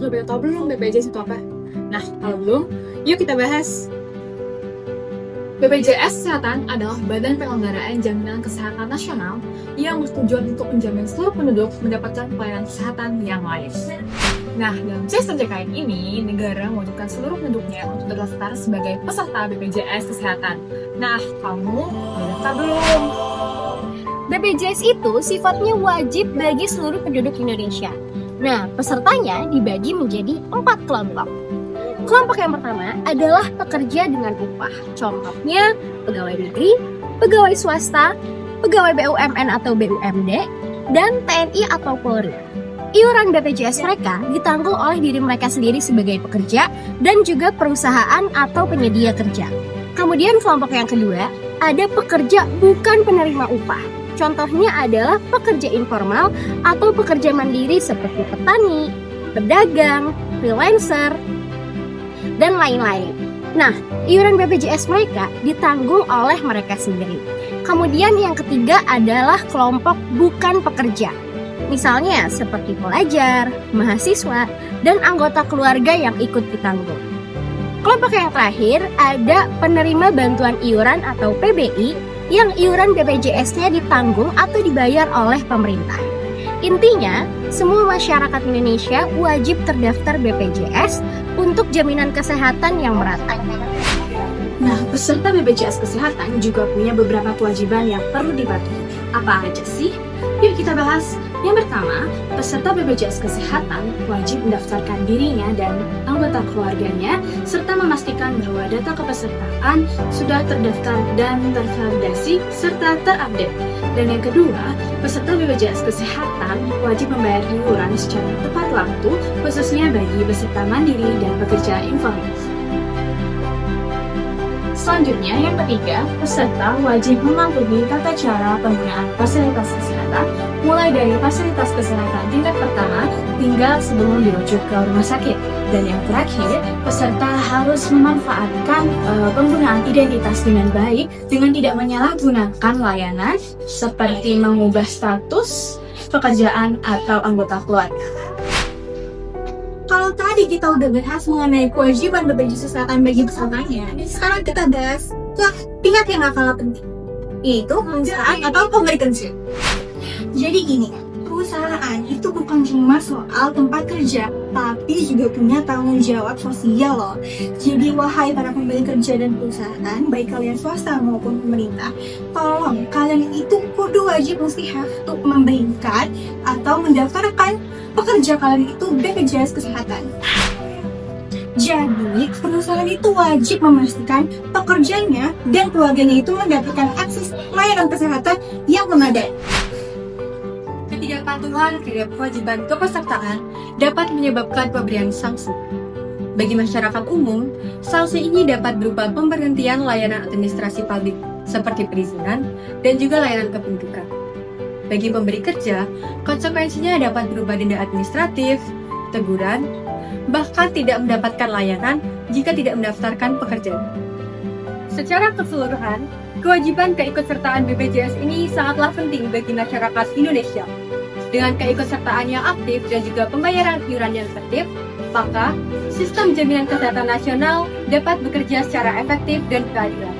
udah tahu belum BPJS itu apa? Nah, kalau belum, yuk kita bahas. BPJS Kesehatan adalah Badan Penyelenggaraan Jaminan Kesehatan Nasional yang bertujuan untuk menjamin seluruh penduduk mendapatkan pelayanan kesehatan yang layak. Nah, dalam sistem JKN ini, negara mewajibkan seluruh penduduknya untuk terdaftar sebagai peserta BPJS Kesehatan. Nah, kamu udah daftar belum? BPJS itu sifatnya wajib bagi seluruh penduduk Indonesia. Nah, pesertanya dibagi menjadi 4 kelompok. Kelompok yang pertama adalah pekerja dengan upah. Contohnya pegawai negeri, pegawai swasta, pegawai BUMN atau BUMD, dan TNI atau Polri. Iuran BPJS mereka ditanggung oleh diri mereka sendiri sebagai pekerja dan juga perusahaan atau penyedia kerja. Kemudian kelompok yang kedua ada pekerja bukan penerima upah. Contohnya adalah pekerja informal atau pekerja mandiri seperti petani, pedagang, freelancer, dan lain-lain. Nah, iuran BPJS mereka ditanggung oleh mereka sendiri. Kemudian yang ketiga adalah kelompok bukan pekerja. Misalnya seperti pelajar, mahasiswa, dan anggota keluarga yang ikut ditanggung. Kelompok yang terakhir ada penerima bantuan iuran atau PBI yang iuran BPJS-nya ditanggung atau dibayar oleh pemerintah. Intinya, semua masyarakat Indonesia wajib terdaftar BPJS untuk jaminan kesehatan yang merata. Nah, peserta BPJS Kesehatan juga punya beberapa kewajiban yang perlu dipatuhi. Apa aja sih? Yuk kita bahas. Yang pertama, peserta BPJS Kesehatan wajib mendaftarkan dirinya dan anggota keluarganya serta memastikan bahwa data kepesertaan sudah terdaftar dan tervalidasi serta terupdate. Dan yang kedua, peserta BPJS Kesehatan wajib membayar iuran secara tepat waktu, khususnya bagi peserta mandiri dan pekerja informal. Selanjutnya, yang ketiga, peserta wajib mematuhi tata cara penggunaan fasilitas kesehatan, mulai dari fasilitas kesehatan tingkat pertama hingga sebelum dirujuk ke rumah sakit. Dan yang terakhir, peserta harus memanfaatkan penggunaan identitas dengan baik dengan tidak menyalahgunakan layanan seperti mengubah status pekerjaan atau anggota keluarga. Kalau tadi kita udah bahas mengenai kewajiban BPJS Kesehatan bagi pesertanya, sekarang kita bahas ke pihak yang gak kalah penting, yaitu perusahaan atau pemberi kerja. Jadi gini, perusahaan itu bukan cuma soal tempat kerja, tapi juga punya tanggung jawab sosial loh. Jadi wahai para pemberi kerja dan perusahaan, baik kalian swasta maupun pemerintah, tolong kalian itu kudu wajib mesti have to memberikan atau mendaftarkan pekerja kalian itu BPJS Kesehatan. Jadi, perusahaan itu wajib memastikan pekerjanya dan keluarganya itu mendapatkan akses layanan kesehatan yang memadai. Ketidakpatuhan terhadap kewajiban kepesertaan dapat menyebabkan pemberian sanksi. Bagi masyarakat umum, sanksi ini dapat berupa pemberhentian layanan administrasi publik seperti perizinan dan juga layanan kependudukan. Bagi pemberi kerja, konsekuensinya dapat berupa denda administratif, teguran, bahkan tidak mendapatkan layanan jika tidak mendaftarkan pekerjaan. Secara keseluruhan, kewajiban keikutsertaan BPJS ini sangatlah penting bagi masyarakat Indonesia. Dengan keikutsertaan yang aktif dan juga pembayaran iuran yang tertib, maka sistem jaminan kesehatan nasional dapat bekerja secara efektif dan berkeadilan.